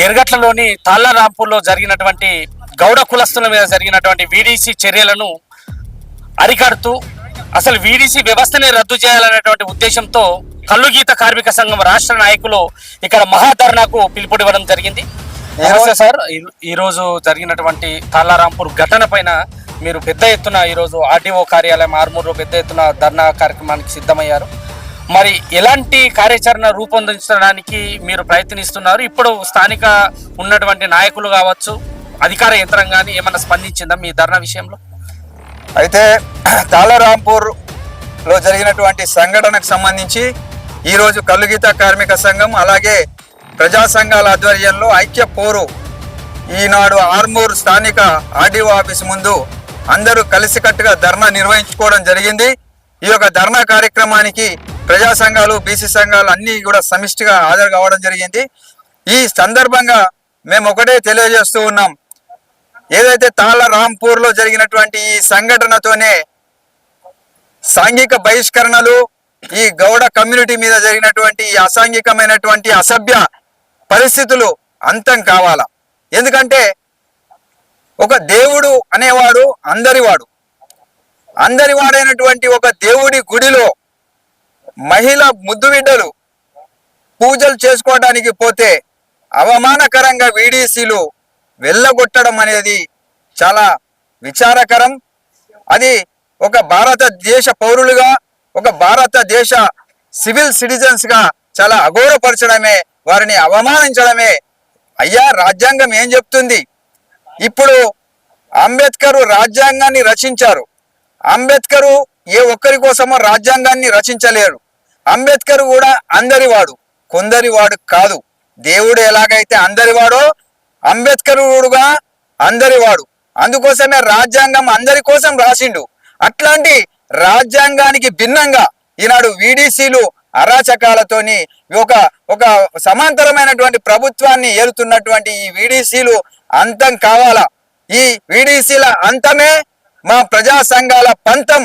ఎర్గట్లలోని తాళ్లరాంపూర్లో జరిగినటువంటి గౌడ కులస్తుల మీద జరిగినటువంటి వీడీసీ చర్యలను అరికడుతూ అసలు వీడీసీ వ్యవస్థనే రద్దు చేయాలనేటువంటి ఉద్దేశంతో కల్లుగీత కార్మిక సంఘం రాష్ట్ర నాయకులు ఇక్కడ మహాధర్నాకు పిలుపునివ్వడం జరిగింది. నమస్తే సార్, ఈరోజు జరిగినటువంటి తాళ్లరాంపూర్ ఘటన పైన మీరు పెద్ద ఎత్తున ఈరోజు ఆర్టీఓ కార్యాలయం ఆర్మూరులో పెద్ద ఎత్తున ధర్నా కార్యక్రమానికి సిద్ధమయ్యారు. మరి ఎలాంటి కార్యాచరణ రూపొందించడానికి మీరు ప్రయత్నిస్తున్నారు? ఇప్పుడు స్థానిక ఉన్నటువంటి నాయకులు కావచ్చు, అధికార యంత్రాంగాన్ని ఏమన్నా స్పందించిందా మీ ధర్నా విషయంలో? అయితే తాళ్లరాంపూర్లో జరిగినటువంటి సంఘటనకు సంబంధించి ఈరోజు కల్లుగీత కార్మిక సంఘం అలాగే ప్రజా సంఘాల ఆధ్వర్యంలో ఐక్య పోరు ఈనాడు ఆర్మూర్ స్థానిక ఆర్డీఓ ఆఫీస్ ముందు అందరూ కలిసికట్టుగా ధర్నా నిర్వహించుకోవడం జరిగింది. ఈ యొక్క ధర్నా కార్యక్రమానికి ప్రజా సంఘాలు బీసీ సంఘాలు అన్నీ కూడా సమిష్టిగా హాజరు కావడం జరిగింది. ఈ సందర్భంగా మేము ఒకటే తెలియజేస్తూ ఉన్నాం, ఏదైతే తాళ్లరాంపూర్లో జరిగినటువంటి ఈ సంఘటనతోనే సాంఘిక బహిష్కరణలు, ఈ గౌడ కమ్యూనిటీ మీద జరిగినటువంటి ఈ అసాంఘికమైనటువంటి అసభ్య పరిస్థితులు అంతం కావాలా. ఎందుకంటే ఒక దేవుడు అనేవాడు అందరివాడైనటువంటి ఒక దేవుడి గుడిలో మహిళ ముద్దు బిడ్డలు పూజలు చేసుకోవడానికి పోతే అవమానకరంగా వీడీసీలు వెళ్ళగొట్టడం అనేది చాలా విచారకరం. అది ఒక భారతదేశ పౌరులుగా, ఒక భారతదేశ సివిల్ సిటిజన్స్గా చాలా అగౌరవపరచడమే, వారిని అవమానించడమే. అయ్యా, రాజ్యాంగం ఏం చెప్తుంది? ఇప్పుడు అంబేద్కర్ రాజ్యాంగాన్ని రచించారు. అంబేద్కర్ ఏ ఒక్కరి కోసమో రాజ్యాంగాన్ని రచించలేరు. అంబేద్కర్ కూడా అందరివాడు, కొందరివాడు కాదు. దేవుడు ఎలాగైతే అందరివాడో అంబేద్కర్ కూడా అందరివాడు. అందుకోసమే రాజ్యాంగం అందరి కోసం రాసిండు. అట్లాంటి రాజ్యాంగానికి భిన్నంగా ఈనాడు వీడీసీలు అరాచకాలతోని ఒక సమాంతరమైనటువంటి ప్రభుత్వాన్ని ఏలుతున్నటువంటి ఈ వీడీసీలు అంతం కావాలా. ఈ వీడీసీల అంతమే మా ప్రజా సంఘాల పంతం.